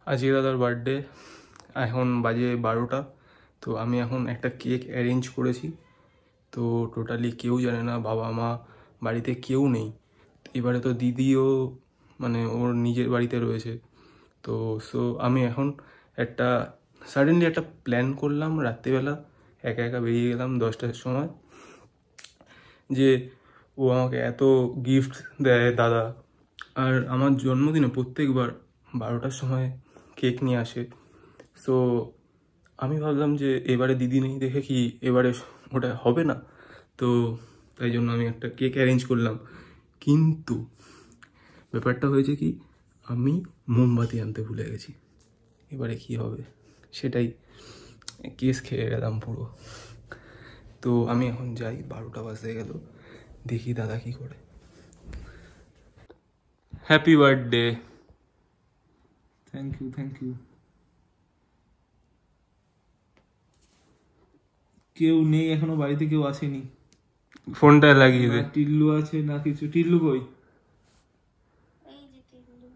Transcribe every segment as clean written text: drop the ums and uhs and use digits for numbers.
আজকে দাদার বার্থডে, এখন বাজে 12টা। তো আমি এখন একটা কেক অ্যারেঞ্জ করেছি। তো টোটালি কেউ জানে না, বাবা মা বাড়িতে কেউ নেই। এবারে তো দিদিও মানে ওর নিজের বাড়িতে রয়েছে। তো আমি এখন সাডেনলি একটা প্ল্যান করলাম, রাত্রিবেলা একা একা বেরিয়ে গেলাম 10টার সময়, যে ও আমাকে এত গিফট দেয় দাদা, আর আমার জন্মদিনে প্রত্যেকবার 12টার সময় কেক নিয়ে আসে। সো আমি ভাবলাম যে এবারে দিদি নেই দেখে কি এবারে ওটা হবে না, তো তাই জন্য আমি একটা কেক অ্যারেঞ্জ করলাম। কিন্তু ব্যাপারটা হয়েছে কি, আমি মোমবাতি আনতে ভুলে গেছি। এবারে কি হবে সেটাই কেস খেয়ে গেলাম পুরো। তো আমি এখন যাই, 12টা বাজতে গেল, দেখি দাদা কি করে। Happy birthday. Thank you, thank you. কেউ নেই এখনো বাড়িতে, কেউ আসেনি। ফোনটা লাগিয়ে দে। টিল্লু আছে না কিছু? টিল্লু কই?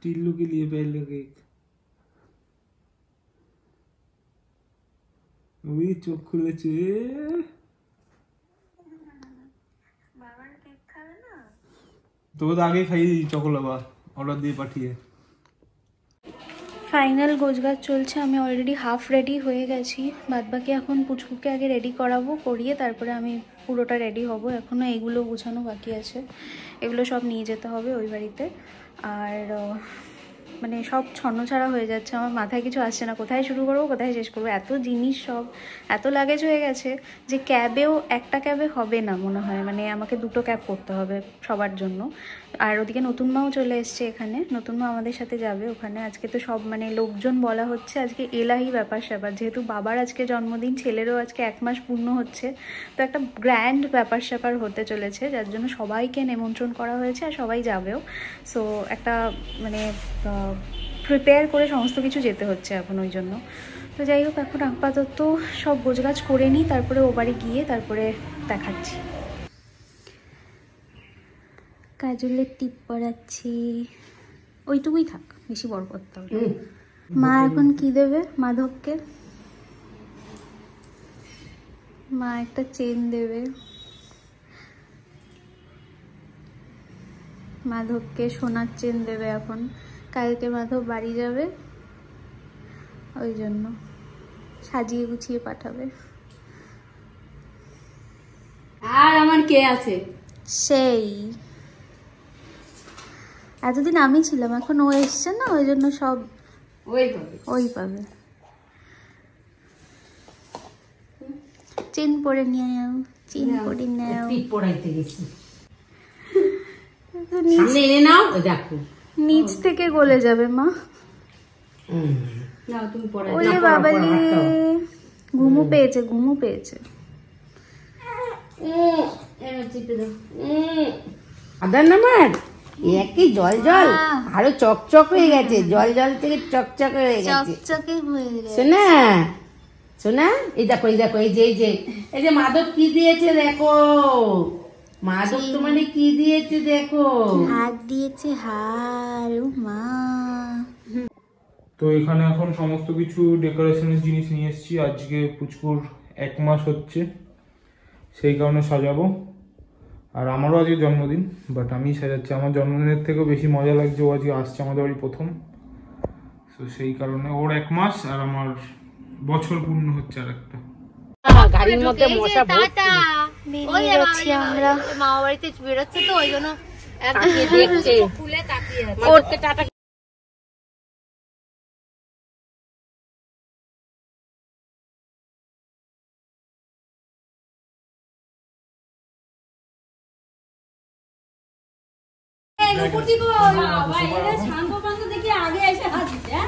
टिल्लू के लिए पहले केक। ওই চোখ খুলেছে। বাবার কেক খাবে না তো? আগে খাইয়ে দিই চকোলাবা, অর্ডার দিয়ে পাঠিয়ে। ফাইনাল গোছগাছ চলছে, আমি অলরেডি হাফ রেডি হয়ে গেছি। বাদবাকি এখন পুচকুকে আগে রেডি করাবো, করিয়ে তারপরে আমি পুরোটা রেডি হব। এখনও এইগুলো গুছানো বাকি আছে, এগুলো সব নিয়ে যেতে হবে ওই বাড়িতে। আর মানে সব ছন্নছাড়া হয়ে যাচ্ছে, আমার মাথায় কিছু আসছে না, কোথায় শুরু করবো কোথায় শেষ করবো। এত জিনিস, সব এত লাগেজ হয়ে গেছে যে ক্যাবেও একটা ক্যাবে হবে না মনে হয়, মানে আমাকে 2টো ক্যাব করতে হবে সবার জন্য। আর ওদিকে নতুন মাও চলে এসছে এখানে, নতুন মা আমাদের সাথে যাবে ওখানে। আজকে তো সব মানে লোকজন বলা হচ্ছে আজকে এলাহি ব্যাপার স্যাপার, যেহেতু বাবার আজকে জন্মদিন, ছেলেরও আজকে 1 মাস পূর্ণ হচ্ছে, তো একটা গ্র্যান্ড ব্যাপার স্যাপার হতে চলেছে, যার জন্য সবাইকে নিমন্ত্রণ করা হয়েছে আর সবাই যাবেও। সো একটা মানে প্রিপেয়ার করে সমস্ত কিছু যেতে হচ্ছে এখন ওই জন্য। তো যাই হোক, এখন আপাতত সব গোছগাছ করে নিই, তারপরে ও বাড়ি গিয়ে তারপরে দেখাচ্ছি। কাজলের টিপ পরাচ্ছি, ওইটুকুই থাক, বেশি বড় করতে হবে। মা এখন কি দেবে মাধবকে? মা একটা চেন দেবে মাধবকে, সোনার চেন দেবে এখন। কালকে মাধব বাড়ি যাবে, ওই জন্য সাজিয়ে গুছিয়ে পাঠাবে। আর আমার কে আছে? সেই এতদিন আমি ছিলাম, এখন ও এসছে না, ওই জন্য সব ওই পাবে। চেন পরে নিয়ে নাও, চেন পরে নাও। পড়াইতে গেছি, সামনে এনে নাও, দেখো নিচ থেকে গলে যাবে মা। নাও তুমি পড়াই। ওরে বাবালে, ঘুমু পেয়েছে, ঘুমু পেয়েছে। আদার নামার একই জল জল, আরো চকচক হয়ে গেছে, জল জল থেকে চকচক হয়ে গেছে, চকচকে হয়ে গেছে। শোনা শোনা, এই দেখো এই দেখো, এই যে এই যে মাধব কি দিয়েছে দেখো, মাধব তোমার কি দিয়েছে দেখো, হাত দিয়েছে, হার। ও মা। তো এখানে এখন সমস্ত কিছু ডেকোরেশনের জিনিস নিয়ে এসেছি। আজকে পুচকুর 1 মাস হচ্ছে, সেই কারণে সাজাবো। আর আমারও আজকে জন্মদিন, বাট আমি সাজাচ্ছি। আমার জন্মদিনের থেকেও বেশি মজা লাগছে, ও আজকে আসছে আমাদের বাড়ি প্রথম। তো সেই কারণে ওর 1 মাস আর আমার বছর পূর্ণ হচ্ছে আর একটা। গাড়ির মধ্যে মশা ভর্তি। বেরিয়ে যাচ্ছি আমরা, মামা বাড়িতে বেরোচ্ছে তো ওই জন্য দেখছে, খুলে তাকিয়ে আছে। টাটা। দেখি আগে এসে হাত দিচ্ছে।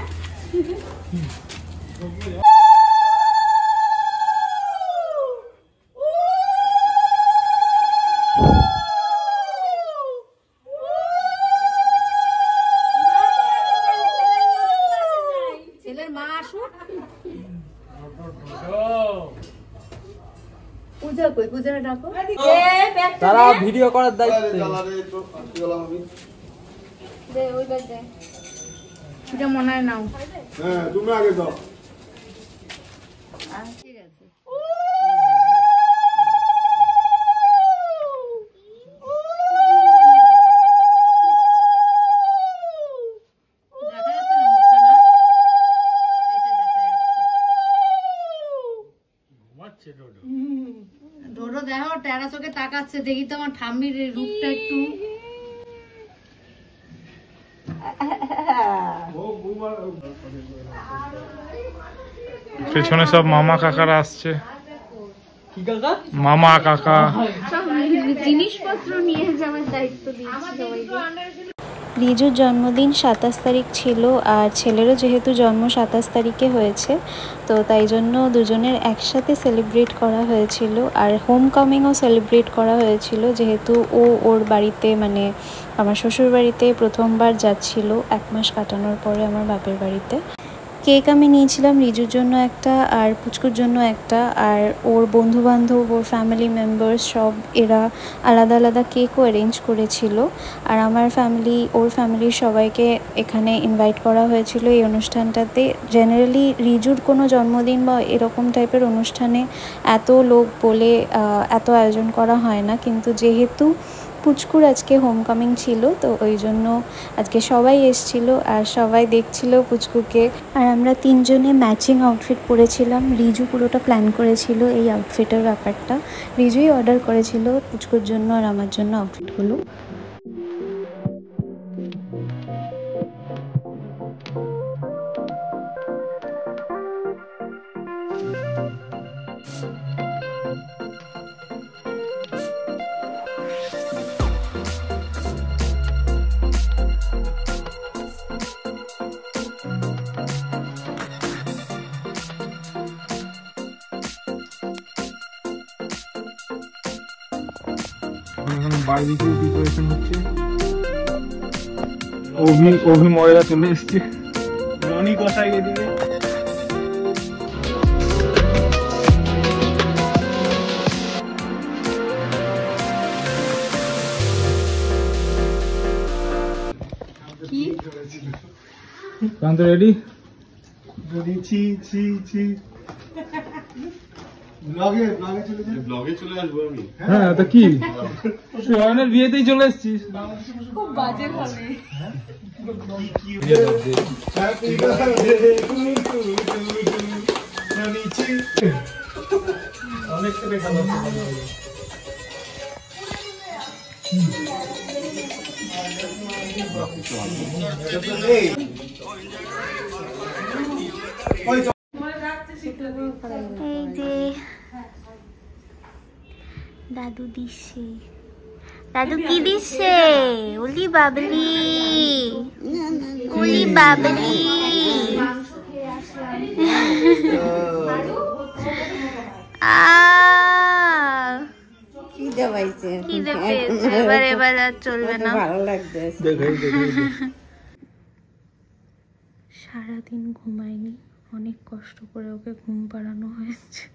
ছেলের মা আসুক, পূজা কই, পূজাটা ডাকো। তারা ভিডিও করার দায়িত্ব। দে ওই ব্যাগ দে, এটা মনে হয় নাও। হ্যাঁ তুমি আগে দাও। ঠিক আছে। দেখা যাচ্ছে না মুখটা না? এইটা দেখা যাচ্ছে। ডোডো দেখো টেরা চোখে তাকাচ্ছে, দেখি তো আমার ঠাম্মির রূপটা একটু। পেছনে সব মামা কাকারা আসছে, মামা কাকা। জিনিসপত্র নিয়ে যাওয়ার দায়িত্ব দিয়েছি সবাইকে। রিজুর জন্মদিন 27 তারিখ ছিল, আর ছেলেরও যেহেতু জন্ম 27 তারিখে হয়েছে, তো তাই জন্য দুজনের একসাথে সেলিব্রেট করা হয়েছিল। আর হোম কামিংও সেলিব্রেট করা হয়েছিল, যেহেতু ওর বাড়িতে মানে আমার শ্বশুর বাড়িতে প্রথমবার যাচ্ছিল 1 মাস কাটানোর পরে আমার বাপের বাড়িতে। কেক আমি নিয়েছিলাম রিজুর জন্য একটা, আর পুচকুর জন্য একটা, আর ওর বন্ধুবান্ধব, ওর ফ্যামিলি মেম্বার্স সব এরা আলাদা আলাদা কেকও অ্যারেঞ্জ করেছিল। আর আমার ফ্যামিলি, ওর ফ্যামিলির সবাইকে এখানে ইনভাইট করা হয়েছিল এই অনুষ্ঠানটাতে। জেনারেলি রিজুর কোনো জন্মদিন বা এরকম টাইপের অনুষ্ঠানে এত লোক বলে এত আয়োজন করা হয় না, কিন্তু যেহেতু পুচকুর আজকে হোমকামিং ছিল, তো ওই জন্য আজকে সবাই এসেছিল আর সবাই দেখছিল পুচকুকে। আর আমরা 3 জনে ম্যাচিং আউটফিট পরেছিলাম। রিজু পুরোটা প্ল্যান করেছিল এই আউটফিটের ব্যাপারটা, রিজুই অর্ডার করেছিল পুচকুর জন্য আর আমার জন্য আউটফিটগুলো। বাইরেও প্রিপারেশন হচ্ছে। অভি ময়রা চলে এসছে, ননি কষাই এদিকে। প্রান্ত রেডি? ছি ছি ছি ব্লগে চলে আসবো আমি। হ্যাঁ তো কি সোহানের বিয়েতেই চলে এসছিস? খুব বাজে ভাবে এই যে দাদু দিচ্ছে, দাদু কি দিচ্ছে? ওলি বাবলি, ওলি বাবলি। খিদে পেয়েছে, এবার আর চলবে না। ভালো লাগছে। সারাদিন ঘুমাইনি, অনেক কষ্ট করে ওকে ঘুম পাড়ানো হয়েছে,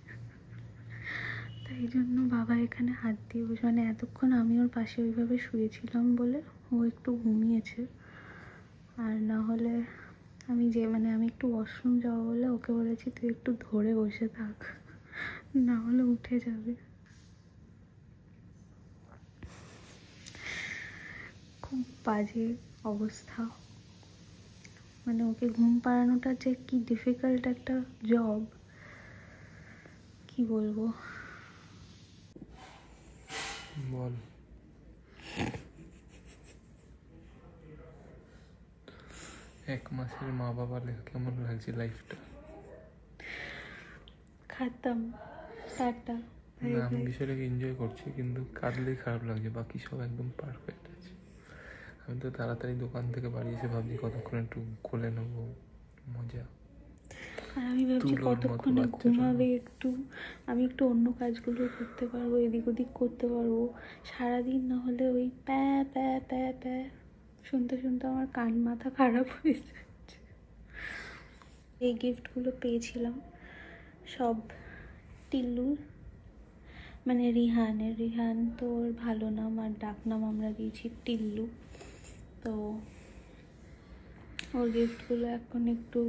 তাই জন্য বাবা এখানে হাত দিয়ে বসে, মানে এতক্ষণ আমি ওর পাশে ওইভাবে শুয়েছিলাম বলে ও একটু ঘুমিয়েছে। আর না হলে আমি আমি একটু ওয়াশরুম যাবো বলে ওকে বলেছি তুই একটু ধরে বসে থাক, না হলে উঠে যাবে। খুব বাজে অবস্থা, মানে ওকে ঘুম পাড়ানোটা যে কি ডিফিকাল্ট একটা জব, কি বলবো। বল, 1 মাসের মা বাবা কেমন লাগছে লাইফটা? খাতাম, টাটা। আমি বিষয়টাকে এনজয় করছি, কিন্তু কাঁদলেই খারাপ লাগছে, বাকি সব একদম পারফেক্ট আছে। আমি তো তাড়াতাড়ি দোকান থেকে বাড়ি এসে ভাবছি কতক্ষণ একটু খুলে নেবো, মজা। আর আমি ভাবছি কতক্ষণে ঘুমাবে একটু, আমি একটু অন্য কাজগুলো করতে পারবো, এদিক ওদিক করতে পারবো। সারাদিন না হলে ওই প্যা প্যা প্যা প্যা শুনতে শুনতে আমার কান মাথা খারাপ হয়ে যাচ্ছে। এই গিফটগুলো পেয়েছিলাম সব টিল্লুর, মানে রিহানের। রিহান তো ওর ভালো নাম, আর ডাকনাম আমরা দিয়েছি টিল্লু। তো ওর গিফটগুলো এখন একটু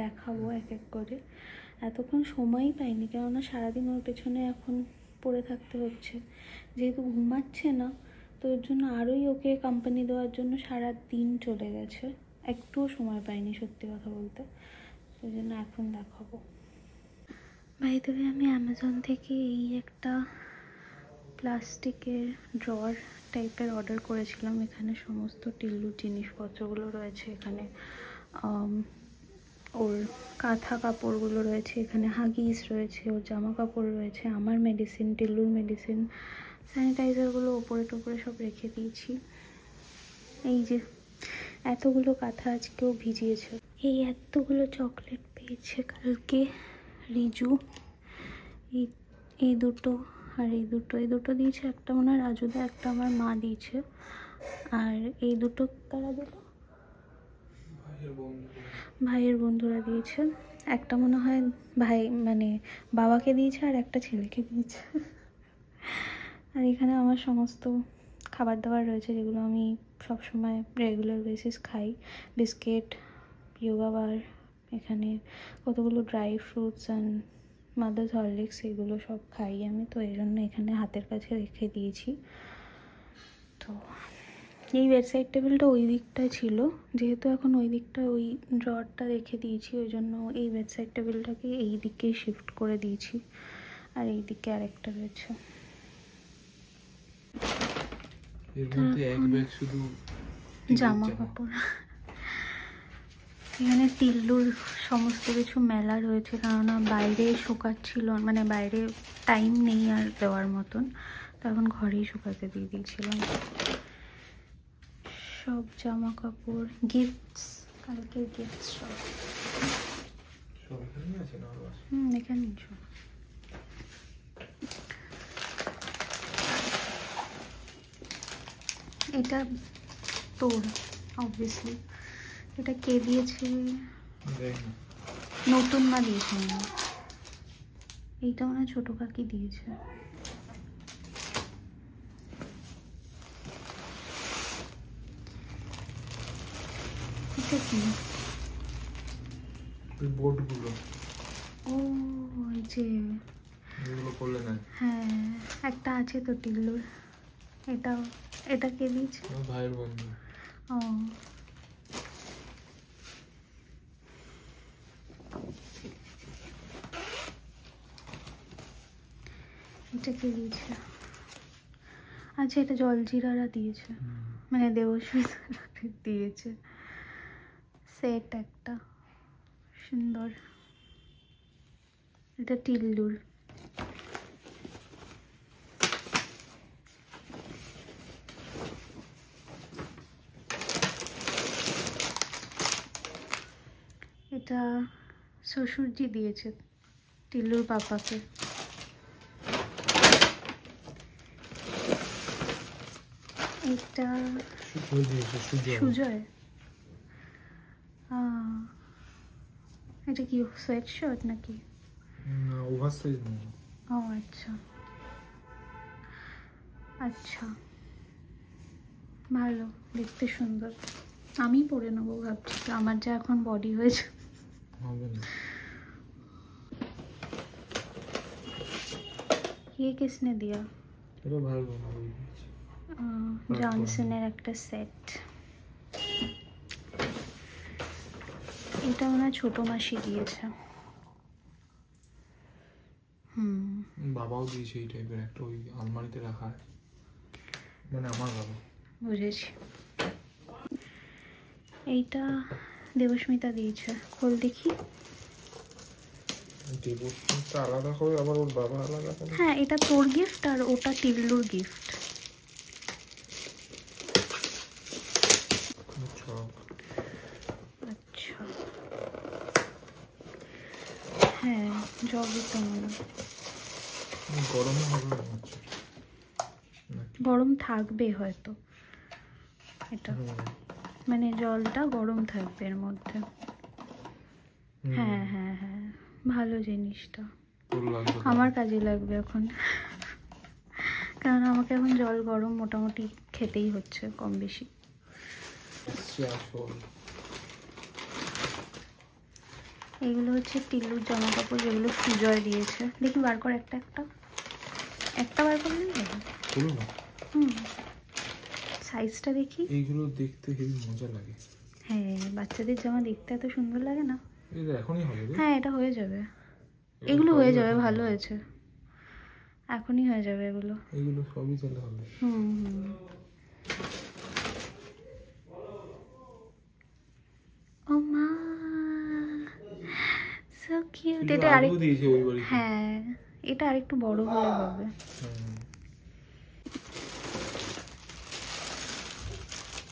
দেখাবো এক এক করে। এতক্ষণ সময়ই পাইনি, কেননা সারাদিন ওর পেছনে এখন পড়ে থাকতে হচ্ছে। যেহেতু ঘুমাচ্ছে না, তো ওর জন্য আরোই ওকে কোম্পানি দেওয়ার জন্য সারা দিন চলে গেছে, একটুও সময় পাইনি সত্যি কথা বলতে। ওই জন্য এখন দেখাবো। বাই দ্য ওয়ে, আমি অ্যামাজন থেকে এই একটা প্লাস্টিকের ড্রয়ার টাইপের অর্ডার করেছিলাম। এখানে সমস্ত টিল্লুর জিনিসপত্রগুলো রয়েছে, এখানে ওর কাঁথা কাপড়গুলো রয়েছে, এখানে হাগিস রয়েছে, ওর জামা কাপড় রয়েছে, আমার মেডিসিন, টিল্লুর মেডিসিন, স্যানিটাইজারগুলো ওপরে টোপরে সব রেখে দিয়েছি। এই যে এতগুলো কাঁথা আজকেও ভিজিয়েছে। এই এতগুলো চকলেট পেয়েছে কালকে রিজু। এই দুটো আর এই দুটো দিয়েছে, একটা মনে হয় রাজুদা, একটা আমার মা দিয়েছে। আর এই দুটো কারা দিল? ভাইয়ের বন্ধুরা দিয়েছে। একটা মনে হয় ভাই মানে বাবাকে দিয়েছে, আর একটা ছেলেকে দিয়েছে। আর এখানে আমার সমস্ত খাবার দাবার রয়েছে, যেগুলো আমি সবসময় রেগুলার বেসিস খাই। বিস্কিট, ইয়োগা বার, এখানে কতগুলো dry fruits and mother's Horlicks, এগুলো সব খাই আমি, তো এই জন্য এখানে হাতের কাছে রেখে দিয়েছি। তো এই বেডসাইড টেবিলটা ওই দিকটায় ছিল, যেহেতু এখন ওই দিকটা ওই ড্রয়ারটা রেখে দিয়েছি, ওই জন্য এই বেডসাইড টেবিলটাকে এই দিকে শিফট করে দিয়েছি। আর এই দিকে আরেকটা রয়েছে। এর মধ্যে এক ব্যাগ শুধু জামা কাপড়। এখানে টিল্লুর সমস্ত কিছু মেলা রয়েছে, কেননা বাইরে শুকাচ্ছিল, মানে বাইরে টাইম নেই আর দেওয়ার মতন, তো এখন ঘরেই শুকাতে দিয়ে দিয়েছিলাম। সব জামা কাপড়, গিফটস, কালকের গিফটস সব এখানেই সব। এটা তোর অবভিয়াসলি। এটা কে দিয়েছে? নতুন মা দিয়েছে না, এইটা মনে হয় ছোট কাকি দিয়েছে। এটা কি? বোর্ডগুলো। ও এই যে এগুলো করলে না? হ্যাঁ, একটা আছে তো টিল্লুর। এটা কে দিয়েছে? আমার ভাইয়ের বন্ধু। ও এটা কে দিয়েছে? আচ্ছা, এটা জলজিরারা দিয়েছে, মানে দেবস্মিতা দিয়েছে। সেট একটা সুন্দর, এটা টিল্লুর। এটা শ্বশুরজি দিয়েছে টিল্লুর পাপাকে। এটা সুজয়। এটা কি সোয়েট শার্ট নাকি? না, ওভারসাইজ না। ও আচ্ছা আচ্ছা, ভালো, দেখতে সুন্দর। আমি পরে নেবো ভাবছি, আমার যা এখন বডি হয়েছে। হবে না। ये किसने दिया? এটা ভাইয়ের বন্ধু দিয়েছে। জনসনের একটা সেট। এটা ওনার ছোট মাসি দিয়েছে। বাবাও দিয়েছে এই টাইপের একটা, ওই আলমারিতে রাখা আছে, মানে আমার বাবা। বুঝেছি। এইটা দেবস্মিতা দিয়েছে, খোল দেখি। দেবস্মিতা আলাদা করে, আবার ওর বাবা আলাদা করে। হ্যাঁ, এটা তোর গিফট আর ওটা টিল্লুর গিফট। আচ্ছা, হ্যাঁ, জগই তো মনে হয়। গরম হবে মনে হচ্ছে। গরম থাকবে হয়তো, এটা মানে জলটা গরম থাকবে এর মধ্যে। হ্যাঁ হ্যাঁ হ্যাঁ, ভালো জিনিসটা, আমার কাজে লাগবে এখন, কারণ আমাকে এখন জল গরম মোটামুটি খেতেই হচ্ছে কম বেশি। এইগুলো হচ্ছে টিল্লুর জামা কাপড় যেগুলো সুজয় দিয়েছে। দেখি বার কর, একটা একটা বার করলেই হবে। হুম, সাইজটা দেখি। এইগুলো দেখতে হেবি মজা লাগে। হ্যাঁ, বাচ্চাদের জামা দেখতে এত সুন্দর লাগে না? এটা এখনই হবে রে? হ্যাঁ, এটা হয়ে যাবে, এগুলো হয়ে যাবে, ভালো হয়েছে, এখনই হয়ে যাবে এগুলো। এগুলো সবই চলে হবে। ও মা, সো কিউট। এটা আরেকটু দিয়েছে ওই বাড়ি। হ্যাঁ, এটা আরেকটু বড় হলে হবে।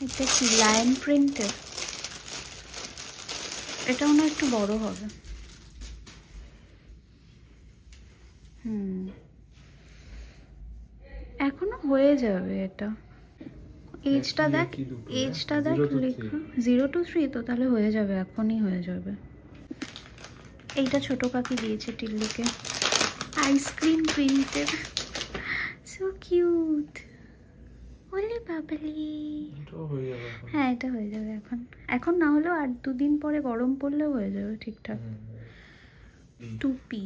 এটা কি লায়ন প্রিন্টের? এটা মনে হয় একটু বড় হবে। এখনো হয়ে যাবে এটা। এজটা দেখ, এজটা দেখ লেখা 0 to 3, তো তাহলে হয়ে যাবে, এখনই হয়ে যাবে। এইটা ছোট কাকি দিয়েছে টিল্লুকে, আইসক্রিম প্রিন্টের, সো কিউট। ওলে বাবলি। হ্যাঁ, এটা হয়ে যাবে এখন না হলেও আর 2 দিন পরে গরম পড়লেও হয়ে যাবে ঠিকঠাক। টুপি,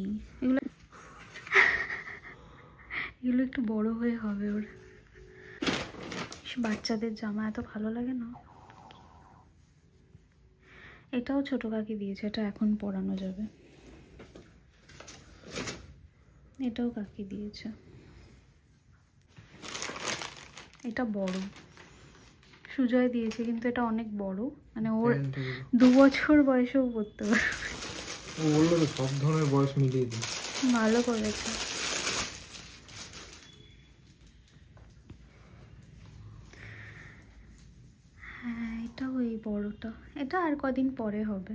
এগুলো একটু বড় হয়ে হবে ওর। বাচ্চাদের জামা এত ভালো লাগে না। এটাও ছোট কাকি দিয়েছে, এটা এখন পরানো যাবে। এটাও কাকি দিয়েছে, এটা বড়, সুজয় দিয়েছে, কিন্তু এটা অনেক বড়, মানে ওর 2 বছর বয়সেও পড়তে পারবে। ও বললো তো সব ধরনের বয়স মিলিয়ে দিই। ভালো করেছে। হ্যাঁ, এটাও এই বড়টা, এটা আর কদিন পরে হবে।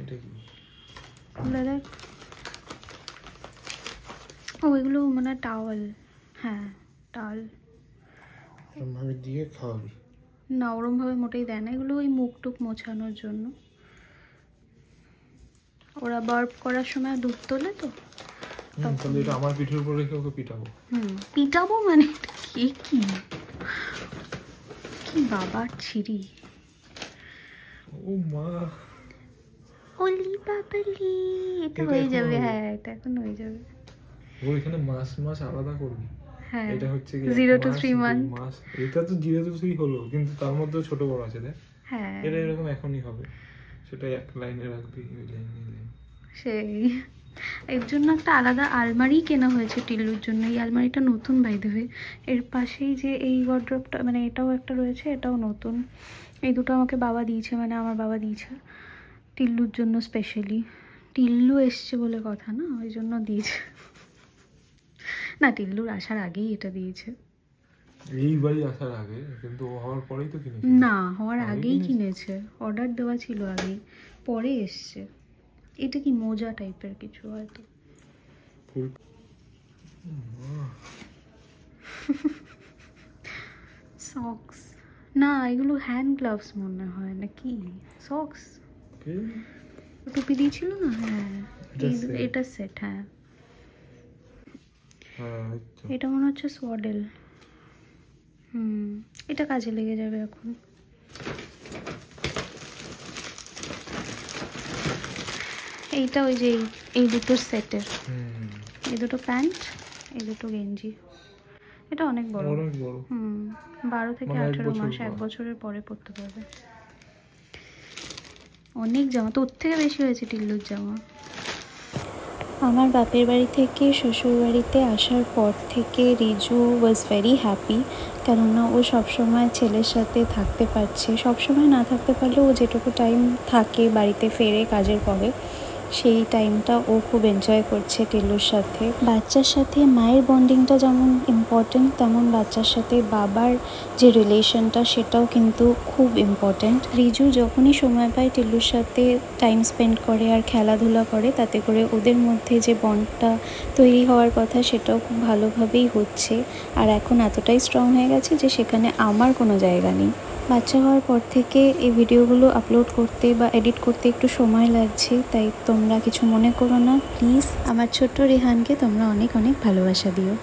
এটা কি? দেখ, ও এগুলো মানে টাওয়াল। হ্যাঁ, টাওয়াল। ভাবে দিয়ে খাওয়াবি না, ওরম ভাবে মোটেই দেয় না, এগুলো ওই মুখ টুক মোছানোর জন্য। ওরা বার্প করার সময় দুধ তোলে তো। তাহলে এটা আমার পিঠের উপর রেখে ওকে পিটাবো। পিটাবো মানে কি কি কি বাবার ছিরি। ও মা, ওলি বাবালি। এটা হয়ে যাবে। হ্যাঁ, এটা এখন হয়ে যাবে। ও এখানে মাস আলাদা করবি। হ্যাঁ, এটা হচ্ছে 0 to 3 month। এটা তো 0 to 3 হলো, কিন্তু তার মধ্যে ছোট বড় আছে দেখ। হ্যাঁ, এটা এরকম এখনই হবে, সেটা এক লাইনে রাখবি, ওই লাইনে। সেই এর জন্য একটা আলাদা আলমারি কেনা হয়েছে টিল্লুর জন্য। এই আলমারিটা নতুন বাই দেবে। এর পাশেই যে এই ওয়ার্ড্রপটা, মানে এটাও একটা রয়েছে, এটাও নতুন। এই দুটো আমাকে বাবা দিয়েছে, মানে আমার বাবা দিয়েছে টিল্লুর জন্য স্পেশালি। টিল্লু এসছে বলে কথা না, ওই জন্য দিয়েছে। না, টিল্লুর আসার আগেই এটা দিয়েছে। এই বাড়ি আসার আগে, কিন্তু ও হওয়ার পরেই তো কিনেছে। না, হওয়ার আগেই কিনেছে, অর্ডার দেওয়া ছিল আগেই, পরে এসছে। এটা কি মোজা টাইপের কিছু হয়তো। সক্স না, এগুলো হ্যান্ড গ্লাভস মনে হয় নাকি সক্স। টুপি দিয়েছিল না? হ্যাঁ, এটা সেট। হ্যাঁ, এটা মনে হচ্ছে সোয়াডেল। এটা কাজে লেগে যাবে এখন। এইটা ওই যে এই দুটো সেটের, এই দুটো প্যান্ট, এই দুটো গেঞ্জি। এটা অনেক বড়। 12 থেকে 18 মাস, 1 বছরের পরে পড়তে পারবে। অনেক জামা, তো ওর থেকে বেশি হয়েছে টিল্লুর জামা। আমার বাপের বাড়ি থেকে শ্বশুর বাড়িতে আসার পর থেকে রিজু ওয়াজ ভেরি হ্যাপি, কেননা ও সবসময় ছেলের সাথে থাকতে পারছে। সবসময় না থাকতে পারলেও ও যেটুকু টাইম থাকে বাড়িতে ফেরে কাজের পরে, সেই টাইমটা ও খুব এনজয় করছে টিল্লুর সাথে। বাচ্চার সাথে মায়ের বন্ডিংটা যেমন ইম্পর্টেন্ট, তেমন বাচ্চার সাথে বাবার যে রিলেশনটা সেটাও কিন্তু খুব ইম্পর্টেন্ট। রিজু যখনই সময় পায় টিল্লুর সাথে টাইম স্পেন্ড করে আর খেলাধুলা করে, তাতে করে ওদের মধ্যে যে বন্ডটা তৈরি হওয়ার কথা সেটাও খুব ভালোভাবেই হচ্ছে। আর এখন এতটাই স্ট্রং হয়ে গেছে যে সেখানে আমার কোনো জায়গা নেই। বাচ্চা হওয়ার পর থেকে এই ভিডিওগুলো আপলোড করতে বা এডিট করতে একটু সময় লাগছে, তাই তোমরা কিছু মনে করো না প্লিজ। আমার ছোট্ট রেহানকে তোমরা অনেক অনেক ভালোবাসা দিও।